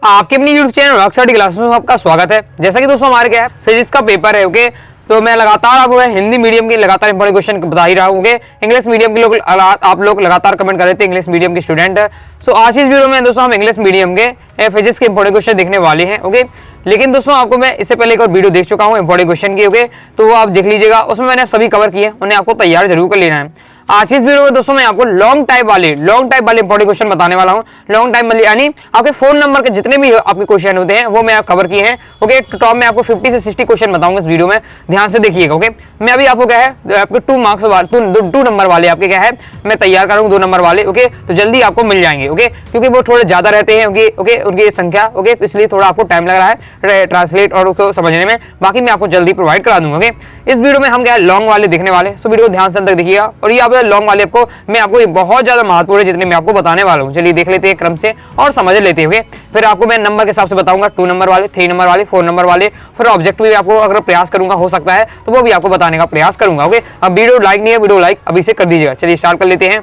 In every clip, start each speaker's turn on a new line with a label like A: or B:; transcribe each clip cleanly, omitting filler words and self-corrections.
A: आपके अपनी YouTube channel rock study classes में आपका स्वागत है। जैसा कि दोस्तों हमारे क्या है फिजिक्स का पेपर है, ओके। तो मैं लगातार आपको हिंदी मीडियम के लगातार इंपॉर्टेंट क्वेश्चन बता ही रहा हूँ। इंग्लिश मीडियम के लोग आप लोग लगातार कमेंट कर रहे थे, इंग्लिश मीडियम के स्टूडेंट। सो आज इस वीडियो में दोस्तों हम इंग्लिश मीडियम के फिजिक्स के इंपॉर्टेंट क्वेश्चन देखने वाले हैं, ओके। लेकिन दोस्तों आपको मैं इससे पहले एक और वीडियो देख चुका हूँ इंपॉर्टेंट क्वेश्चन की, ओके। तो वो आप देख लीजिएगा, उसमें मैंने सभी कवर किए, उन्हें आपको तैयार जरूर कर लेना है। आज इस वीडियो में दोस्तों मैं आपको लॉन्ग टाइप वाले इंपॉर्टेंट क्वेश्चन बताने वाला हूं। लॉन्ग टाइप मतलब यानी आपके फोन नंबर के जितने भी आपके क्वेश्चन होते हैं वो मैं कवर किए हैं, ओके। टॉप में आपको 50 से 60 क्वेश्चन बताऊंगा इस वीडियो में, ध्यान से देखिएगा, ओके। मैं अभी आपको क्या है आपके 2 मार्क्स वाले 2 नंबर वाले आपके क्या है मैं तैयार करूंगा 2 नंबर वाले, ओके। तो जल्दी आपको मिल जाएंगे, ओके, क्योंकि वो थोड़े ज्यादा रहते हैं, ओके, उनकी संख्या, ओके। तो इसलिए थोड़ा आपको टाइम लग रहा है ट्रांसलेट और उसको समझने में, बाकी मैं आपको जल्दी प्रोवाइड करा दूंगा, ओके। इस वीडियो में हम क्या है लॉन्ग वाले देखने वाले, सो वीडियो ध्यान से अंदर देखिएगा। और ये आप लॉन्ग वाले आपको मैं आपको बहुत ज्यादा महत्वपूर्ण है जितने मैं आपको बताने वाला हूं। चलिए देख लेते हैं क्रम से और समझ लेते हैं, फिर आपको मैं नंबर के हिसाब से बताऊंगा, 2 नंबर वाले, 3 नंबर वाले, 4 नंबर वाले, फिर ऑब्जेक्ट भी आपको अगर प्रयास करूंगा हो सकता है तो वो भी आपको बताने का प्रयास करूंगा, ओके। अब वीडियो लाइक नहीं है, वीडियो लाइक अभी से कर दीजिएगा। चलिए स्टार्ट कर लेते हैं।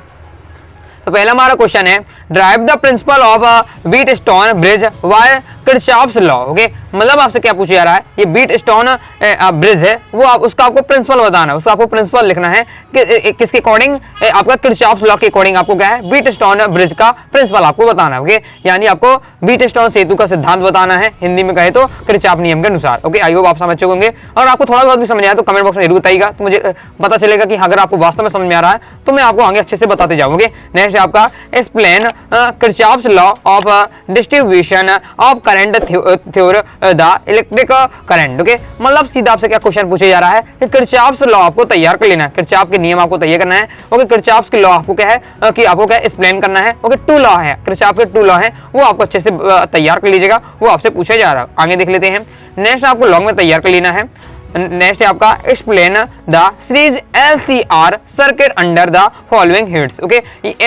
A: तो पहला हमारा क्वेश्चन है, derive the principle of Wheatstone bridge by Kirchhoff's law, okay. मतलब आपसे क्या पूछा जा रहा है, ये व्हीटस्टोन ब्रिज है, वो उसका आपको प्रिंसिपल बताना है, उसका आपको प्रिंसिपल लिखना है कि किसके अकॉर्डिंग, आपका किरचॉफ्स लॉ के अकॉर्डिंग आपको क्या है व्हीटस्टोन ब्रिज का प्रिंसिपल आपको बताना है, ओके। यानी आपको व्हीटस्टोन सेतु का सिद्धांत बताना है, हिंदी में कहे तो किरचॉफ नियम के अनुसार, ओके। आई होप आप समझ चुके होंगे। और आपको थोड़ा बहुत भी समझ आया तो कमेंट बॉक्स में जरूर बताइएगा, तो मुझे पता चलेगा कि अगर आपको वास्तव में समझ में आ रहा है तो मैं आपको आगे अच्छे से बताते जाऊंगे। नेक्स्ट आपका explain Kirchhoff's law of distribution of current through the electric current, okay. मतलब सीधा आपसे क्या क्वेश्चन पूछा जा रहा है कि किरचॉफ्स लॉ आपको तैयार कर लेना है, किरचॉफ के नियम आपको तैयार करना है, ओके। किरचॉफ्स के लॉ आपको क्या है कि आपको क्या एक्सप्लेन करना है, ओके। 2 लॉ है, किरचॉफ के 2 लॉ है, वो आपको अच्छे से तैयार कर लीजिएगा, वो आपसे पूछा जा रहा है। आगे देख लेते हैं। नेक्स्ट आपको लॉन्ग में तैयार कर लेना है। नेक्स्ट है आपका explain the series LCR circuit under the following heads, okay.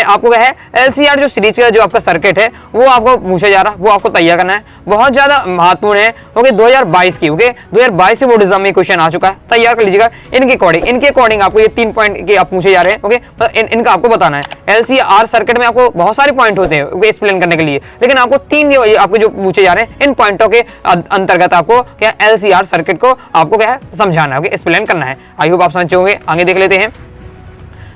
A: आपको क्या है LCR जो सीरीज का जो आपका सर्किट है वो आपको पूछा जा रहा है, वो आपको तैयार करना है, बहुत ज्यादा महत्वपूर्ण है, ओके। 2022 की, ओके, 2022 से बोर्ड एग्जाम में क्वेश्चन आ चुका है, तैयार कर लीजिएगा। इनके अकॉर्डिंग आपको ये 3 पॉइंट के आप पूछे जा रहे हैं, ओके। इनका आपको बताना है। LCR सर्किट में आपको बहुत सारे पॉइंट होते हैं एक्सप्लेन करने के लिए, लेकिन आपको 3 आपको जो पूछे जा रहे हैं इन पॉइंटों के अंतर्गत आपको क्या LCR सर्किट को आपको क्या है समझाना है, एक्सप्लेन करना है। आई होप आप समझ होंगे। आगे देख लेते हैं।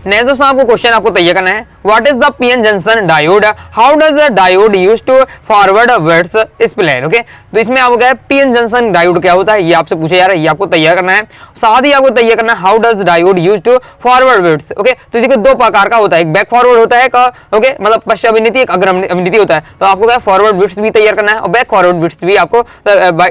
A: नेक्स्ट दोस्तों आपको क्वेश्चन आपको तैयार करना है, what is the PN junction diode, how does the diode used to forward words explain, okay. तो इसमें आपको क्या है पीएन जंक्शन डायोड क्या होता है ये आपसे पूछा जा रहा है, ये आपको तैयार करना है। साथ ही आपको तैयार करना है how does diode used to forward words, okay. तो देखो 2 प्रकार का होता है, एक बैक फॉरवर्ड होता है, ओके, मतलब पश्च अभिनीति, एक अग्र अभिनीति होता है। तो आपको क्या है फॉरवर्ड बिट्स भी तैयार करना है और बैक फॉरवर्ड बिट्स भी आपको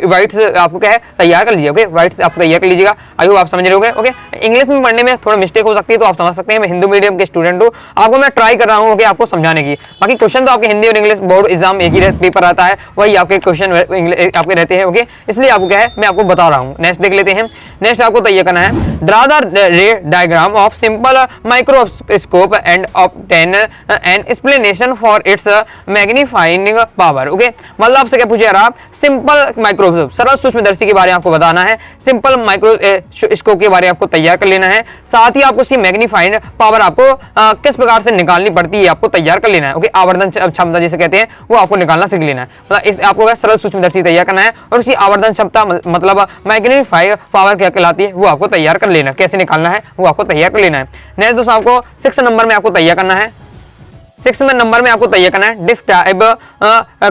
A: वाइट्स आपको क्या है तैयार कर लीजिए, ओके। वाइट्स आप तैयार कर लीजिएगा। आई होप आप समझ रहे होंगे, ओके। इंग्लिश में पढ़ने में थोड़ा मिस्टेक हो सकती है तो आप समझ सकते हैं, मैं हिंदी मीडियम के स्टूडेंट हूं, आपको मैं ट्राई कर रहा हूं कि आपको समझाने की। बाकी क्वेश्चन तो आपके हिंदी और इंग्लिश बोर्ड एग्जाम एक ही पेपर आता है, वही आपके क्वेश्चन आपके रहते हैं, ओके। इसलिए आपको क्या है मैं आपको बता रहा हूं। नेक्स्ट देख लेते हैं। नेक्स्ट आपको तैयार करना है, ड्रा द रे diagram of simple microscope and obtain an explanation for its magnifying power, okay. मतलब आपसे क्या पूछा जा रहा है, सिंपल माइक्रोस्कोप सरल सूक्ष्मदर्शी के बारे में आपको बताना है, सिंपल माइक्रोस्कोप के बारे में आपको तैयार कर लेना है। साथ ही आपको उसकी मैग्नीफाइंग पावर आपको किस प्रकार से निकालनी पड़ती है आपको तैयार कर लेना है, ओके। आवर्धन क्षमता जिसे कहते हैं वो आपको निकालना सीख लेना है, मतलब इस आपको सरल सूक्ष्मदर्शी तैयार करना है और उसी आवर्धन क्षमता मतलब मैग्नीफाइंग पावर क्या कहलाती है वो आपको तैयार कर लेना है, कैसे निकालना है वो आपको तैयार कर लेना है। नेक्स्ट दोस्तों आपको 6 नंबर में आपको तैयार करना है, 6 नंबर में आपको तैयार करना है, describe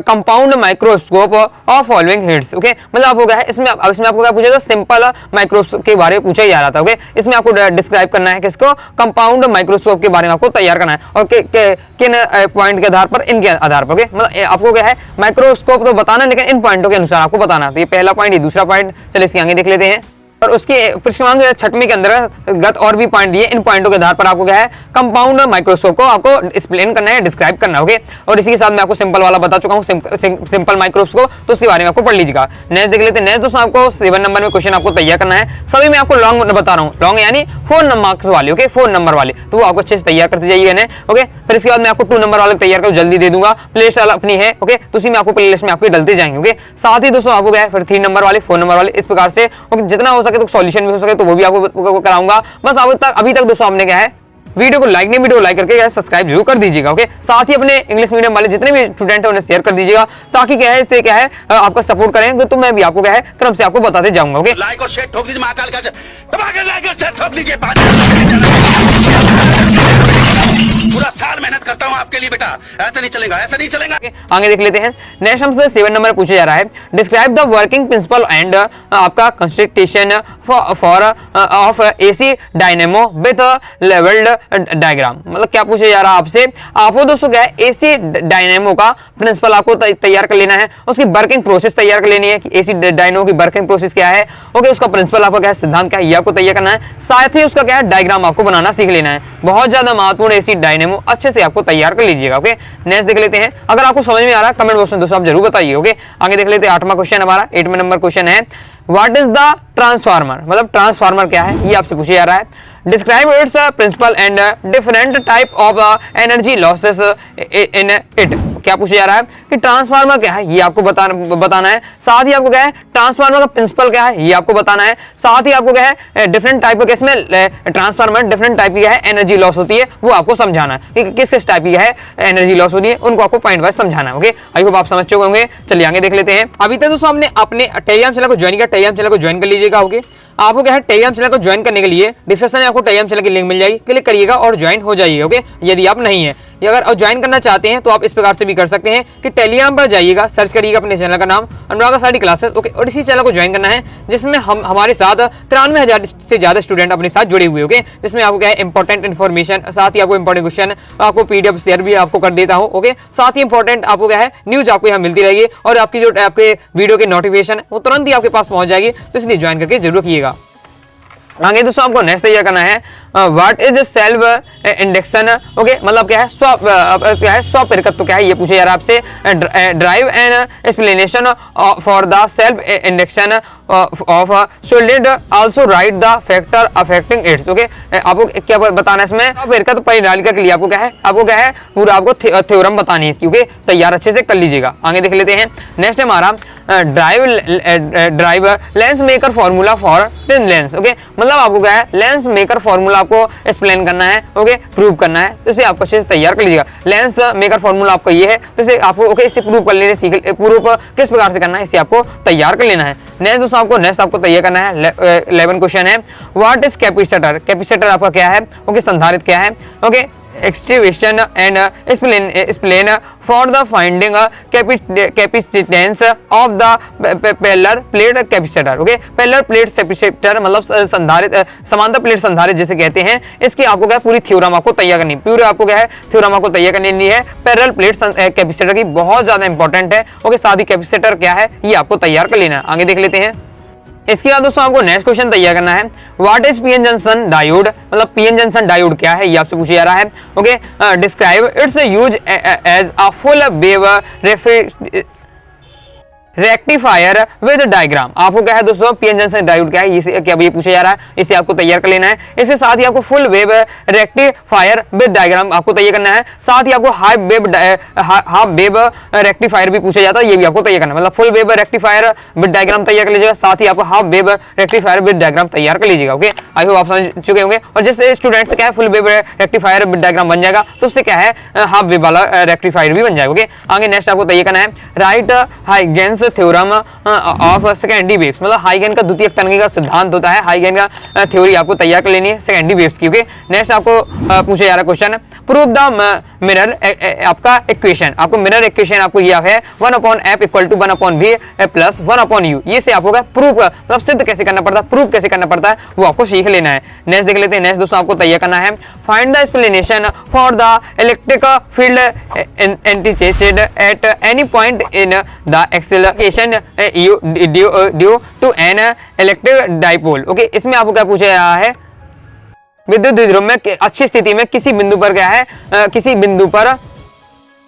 A: compound microscope of following heads, okay. मतलब आपको क्या है इसमें आपको क्या पूछेगा, सिंपल माइक्रोस्कोप के बारे में पूछा जा रहा था, ओके। इसमें आपको डिस्क्राइब करना है किसको, कंपाउंड माइक्रोस्कोप के बारे में आपको तैयार करना है और किन पॉइंट के आधार पर, इनके आधार पर, ओके। मतलब आपको क्या है माइक्रोस्कोप तो बताना लेकिन इन पॉइंटों के अनुसार आपको बताना। तो ये पहला पॉइंट, ये दूसरा पॉइंट, चलिए इसके आगे देख लेते हैं। और उसके परिक्रमांक 6वीं के अंतर्गत और भी पॉइंट दिए, इन पॉइंटों के आधार पर आपको क्या है कंपाउंड माइक्रोस्कोप को आपको एक्सप्लेन करना है, डिस्क्राइब करना है, ओके। और इसी के साथ मैं आपको सिंपल वाला बता चुका हूं, सिंपल माइक्रोस्कोप, तो उसके बारे में आपको पढ़ लीजिएगा। नेक्स्ट देख लेते हैं। नेक्स्ट दोस्तों आपको 7 नंबर में क्वेश्चन आपको तैयार करना है, सभी में आपको लॉन्ग बता रहा हूँ, लॉन्ग यानी 4 मार्क्स वाले, ओके, 4 नंबर वाले, तो वो आपको अच्छे से तैयार करते जाइए, ओके। फिर इसके बाद मैं आपको 2 नंबर वाले तैयार कर जल्दी दे दूंगा, प्लेलिस्ट अपनी है, ओके। तो उसी में आपको प्लेलिस्ट में आपके डलते जाएंगे, ओके। साथ ही दोस्तों आपको क्या है फिर 3 नंबर वाले, 4 नंबर वाले, इस प्रकार से जितना हो सके तो सॉल्यूशन भी हो सके तो वो भी आपको कराऊंगा। बस अभी तक दोस्तों हमने क्या है वीडियो को लाइक नहीं, वीडियो को लाइक करके सब्सक्राइब जरूर कर दीजिएगा। ओके, साथ ही अपने इंग्लिश मीडियम वाले जितने भी स्टूडेंट है उन्हें शेयर कर दीजिएगा, ताकि क्या है इससे क्या है आपका सपोर्ट करेंगे तो मैं भी आपको क्या है क्रम से आपको बताते जाऊंगा। ओके,
B: लाइक और शेयर ठोक दीजिए, महाकाल का दबा के लाइक और शेयर ठोक दीजिए। पूरा साल मेहनत करता हूं आपके लिए बेटा, ऐसा नहीं चलेगा, ऐसा नहीं चलेगा।
A: आगे देख लेते हैं। नेक्स्ट हमसे 7 नंबर पूछा जा रहा है, describe the working principle and आपका construction for of AC dynamo with labelled diagram. मतलब क्या पूछा जा रहा है आपसे, आपको दोस्तों क्या है एसी डायनेमो का प्रिंसिपल आपको तैयार कर लेना है, उसकी वर्किंग प्रोसेस तैयार कर लेनी है कि एसी डायनेमो की वर्किंग प्रोसेस क्या है। ओके, उसका प्रिंसिपल आपका क्या है, सिद्धांत क्या है, ये आपको तैयार करना है। साथ ही उसका क्या है डायग्राम आपको बनाना सीख लेना है। बहुत ज्यादा महत्वपूर्ण एसी डायनेमो अच्छे से आपको तैयार कर लीजिएगा। ओके, नेक्स्ट देख लेते हैं। अगर आपको समझ में आ रहा है कमेंट बॉक्स में दोस्तों आप जरूर बताइए। ओके, आगे देख लेते हैं। 8वां क्वेश्चन हमारा 8वें नंबर क्वेश्चन है, व्हाट इज द ट्रांसफार्मर। मतलब ट्रांसफार्मर क्या है ये आपसे पूछा जा रहा है। Describe its principle and different type of energy losses in it. क्या पूछा जा रहा है कि ट्रांसफार्मर क्या है ये आपको बताना है। साथ ही आपको क्या है ट्रांसफार्मर का प्रिंसिपल क्या है ये आपको बताना है। साथ ही आपको क्या है डिफरेंट टाइप का इसमें ट्रांसफार्मर डिफरेंट टाइप की है एनर्जी लॉस होती है वो आपको समझाना है कि किस किस टाइप की है एनर्जी लॉस होती है, उनको आपको पॉइंट वाइज समझाना है। ओके, आई होप आप समझ चुके होंगे। चलिए आगे देख लेते हैं। अभी तक दोस्तों हमने अपने टेलीग्राम चैनल को ज्वाइन किया, टेलीग्राम चैनल को ज्वाइन कर लीजिएगा। ओके, आपको क्या है टेलीग्राम चैनल को ज्वाइन करने के लिए डिस्क्रिप्शन में आपको टेलीग्राम चैनल की लिंक मिल जाएगी, क्लिक करिएगा और ज्वाइन हो जाइए। ओके, यदि आप नहीं है अगर ज्वाइन करना चाहते हैं तो आप इस प्रकार से भी कर सकते हैं कि टेलीग्राम पर जाइएगा, सर्च करिएगा अपने चैनल का नाम अनुराग आसाडी क्लासेस। ओके, और इसी चैनल को ज्वाइन करना है जिसमें हम हमारे साथ 93,000 से ज्यादा स्टूडेंट अपने साथ जुड़े हुए। ओके, जिसमें आपको क्या है इंपॉर्टेंट इन्फॉर्मेशन, साथ ही आपको इंपॉर्टेंट क्वेश्चन, आपको पीडीएफ शेयर भी आपको कर देता हूँ। ओके, साथ ही इंपॉर्टेंट आपको क्या है न्यूज आपको यहाँ मिलती रहेगी और आपकी जो आपके वीडियो की नोटिफिकेशन वो तुरंत ही आपके पास पहुंच जाएगी, तो इसलिए ज्वाइन करके जरूर कीजिएगा। आगे दोस्तों आपको नेक्स्ट तैयार करना है, what is self induction. Okay, मतलब क्या है स्वप्रेरकत्व तो क्या है ये पूछे जा रहा है आपसे। Drive an explanation for the self induction of solid also right the factor affecting it's. Okay, आपको क्या बताना है इसमें स्वप्रेरकत्व परिणालिका के लिए आपको क्या है पूरा आपको थ्योरम बतानी है इसकी। ओके, तैयार अच्छे से कर लीजिएगा। आगे देख लेते हैं। नेक्स्ट हमारा drive lens maker formula for tin lens. Okay, मतलब आपको क्या है लेंस मेकर फॉर्मूला आपको एक्सप्लेन करना है। ओके, प्रूव करना है, तो इसे आपको अच्छे से तैयार कर लीजिएगा। लेंस मेकर फॉर्मूला आपका ये है, तो इसे आपको ओके इसे प्रूव कर लेने सीख, प्रूव किस प्रकार से करना है इसे आपको तैयार कर लेना है। नेक्स्ट दोस्तों आपको तैयार करना है 11 क्वेश्चन है, व्हाट इज कैपेसिटर। कैपेसिटर आपका क्या है, ओके संधारित्र क्या है। Okay, expression and explain for the finding capacitance of the parallel plate capacitor. Okay, parallel plate capacitor मतलब संधारित्र समांतर प्लेट संधारित्र जिसे कहते हैं, इसकी आपको क्या है पूरी थ्योरम आपको तैयार करनी, पूरी आपको क्या है थ्योरम आपको तैयार करनी है। पैरेलल प्लेट कैपेसिटर की बहुत ज्यादा इंपॉर्टेंट है। ओके, साथ ही कैपेसिटर क्या है ये आपको तैयार कर लेना है। आगे देख लेते हैं। इसके बाद दोस्तों आपको नेक्स्ट क्वेश्चन तैयार करना है, what is PN junction diode. मतलब पीएन जंक्शन डायोड क्या है ये आपसे पूछा जा रहा है। Okay, describe its use as a full wave rectifier with diagram. आपको क्या है दोस्तों पीएन जंक्शन डायोड क्या है इसे क्या ये पूछा जा रहा है, इसे आपको तैयार कर लेना है। इसके साथ ही आपको full wave rectifier with diagram आपको तैयार करना है। साथ ही आपको हाफ वेव रेक्टिफायर भी पूछा जाता है, ये भी आपको तैयार करना है। मतलब full wave rectifier with diagram तैयार कर लीजिएगा, साथ ही आपको half wave rectifier with diagram तैयार कर लीजिएगा। ओके, आई होप आप समझ चुके होंगे। और जिससे स्टूडेंट से क्या है full wave rectifier with diagram बन जाएगा, तो उससे क्या है हाफ वेव वाला रेक्टिफायर भी बन जाएगा। ओके, आगे नेक्स्ट आपको तैयार करना है, right Huygens theorem of secondary waves. मतलब हाइगेन का द्वितीयक तरंगी का सिद्धांत होता है, हाइगेन का थ्योरी आपको तैयार कर लेनी है सेकेंडरी वेव्स की। ओके, नेक्स्ट आपको पूछा जा रहा क्वेश्चन, प्रूव द मिरर आपका इक्वेशन। आपको मिरर इक्वेशन आपको यह है 1/f = 1/v + 1/u। ये से आपको प्रूफ मतलब सिद्ध कैसे करना पड़ता है, प्रूफ कैसे करना पड़ता है वो आपको सीख लेना है। नेक्स्ट देख लेते हैं। नेक्स्ट दोस्तों आपको तैयार करना है, find the explanation for the electric field intensity at any point in the acceleration due to an electric dipole. Okay, इसमें आपको क्या पूछा जा रहा है, विद्युत द्विध्रुव में अच्छी स्थिति में किसी बिंदु पर क्या है किसी बिंदु पर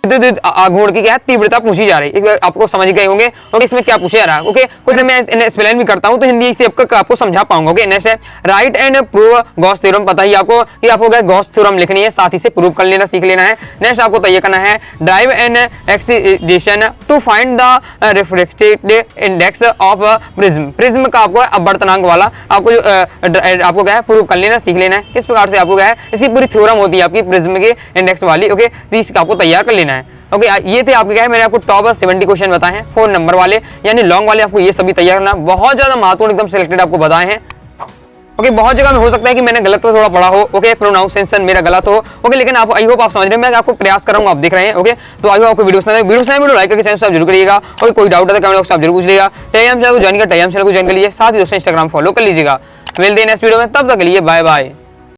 A: विद्युत घूर्ण की क्या है तीव्रता पूछी जा रही है, आपको समझ गए होंगे। ओके, इसमें क्या पूछा जा रहा है। ओके, कुछ मैं एक्सप्लेन भी करता हूं तो हिंदी से आपको समझा पाऊंगा। ओके, नेक्स्ट है right and prove Gauss theorem. पता ही आपको कि आपको क्या गॉस थ्योरम लिखनी है, साथ ही से प्रूव कर लेना सीख लेना है। नेक्स्ट आपको तय करना है derive and expression to find the refractive index of prism. Prism का आपको अपवर्तनांक वाला आपको जो आपको क्या है प्रूव कर लेना सीख लेना है। किस प्रकार से आपको क्या है इसकी पूरी थ्योरम होती है आपकी प्रिज्म के इंडेक्स वाली। ओके, तो इसका आपको तैयार कर लेना है। ओके, ये थे आपके क्या है मैंने आपको टॉप 70 क्वेश्चन बताए हैं 4 नंबर वाले, यानी लॉन्ग वाले आपको ये सभी तैयार करना। बहुत ज्यादा महत्वपूर्ण एकदम सिलेक्टेड आपको बताए हैं। ओके, बहुत जगह में हो सकता है कि मैंने गलत तो थोड़ा पढ़ा हो। ओके, प्रोनाउंसिएशन मेरा गलत हो। ओके, लेकिन आप आई होप आप समझ रहे हैं, मैं आपको प्रयास कर रहा हूँ, आप देख रहे हैं। ओके, तो आई होप आपको वीडियो लाइक करके चैनल जरूर करिएगा। और कोई डाउट है तो कमेंट बॉक्स में आप जरूर पूछ लीजिएगा। टेलीग्राम चैनल को ज्वाइन कर टेलीग्राम चैनल को ज्वाइन कर लीजिए, साथ ही दोस्तों इंस्टाग्राम फॉलो कर लीजिएगा। मिलते हैं नेक्स्ट वीडियो में, तब तक के लिए बाय बाय।